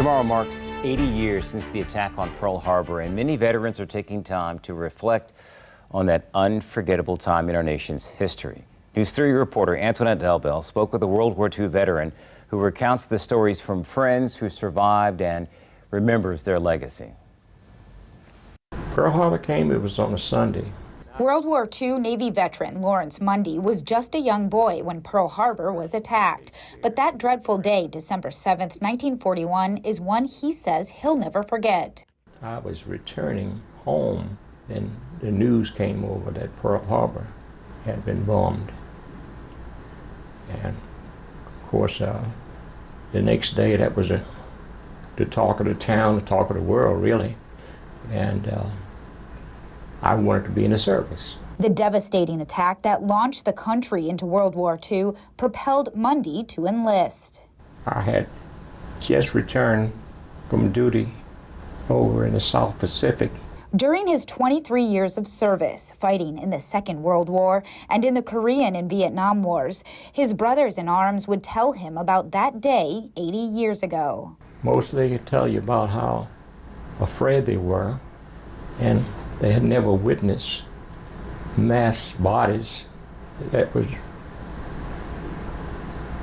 Tomorrow marks 80 years since the attack on Pearl Harbor, and many veterans are taking time to reflect on that unforgettable time in our nation's history. News 3 reporter Antoinette Delbel spoke with a World War II veteran who recounts the stories from friends who survived and remembers their legacy. Pearl Harbor came, it was on a Sunday. World War II Navy veteran Lawrence Mundy was just a young boy when Pearl Harbor was attacked. But that dreadful day, December 7th, 1941, is one he says he'll never forget. I was returning home and the news came over that Pearl Harbor had been bombed. And of course, the next day that was the talk of the town, the talk of the world, really. And I wanted to be in the service. The devastating attack that launched the country into World War II propelled Mundy to enlist. I had just returned from duty over in the South Pacific. During his 23 years of service, fighting in the Second World War and in the Korean and Vietnam Wars, his brothers in arms would tell him about that day 80 years ago. Mostly they tell you about how afraid they were, and they had never witnessed mass bodies that was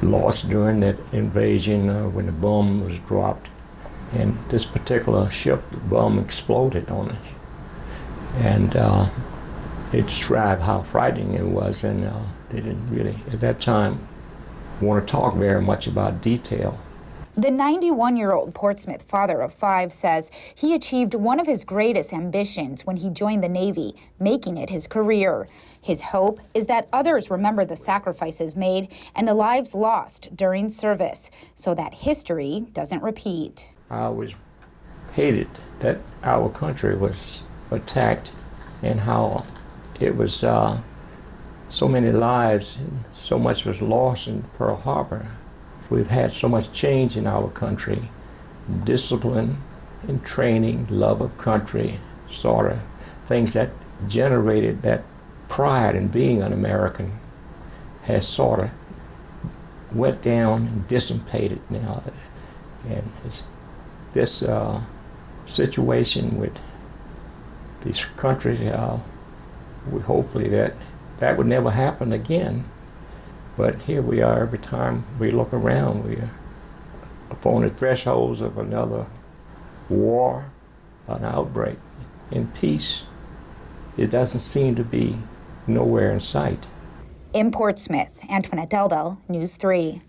lost during that invasion when the bomb was dropped. And this particular ship, the bomb exploded on it. And they described how frightening it was, and they didn't really, at that time, want to talk very much about detail. The 91-year-old Portsmouth father of 5 says he achieved one of his greatest ambitions when he joined the Navy, making it his career. His hope is that others remember the sacrifices made and the lives lost during service, so that history doesn't repeat. I always hated that our country was attacked and how it was so many lives and so much was lost in Pearl Harbor. We've had so much change in our country, discipline and training, love of country, sort of things that generated that pride in being an American has sort of went down and dissipated now. And this situation with this country, we hopefully that would never happen again. But here we are, every time we look around, we are upon the thresholds of another war, an outbreak. In peace, it doesn't seem to be nowhere in sight. In Portsmouth, Antoinette Delbel, News 3.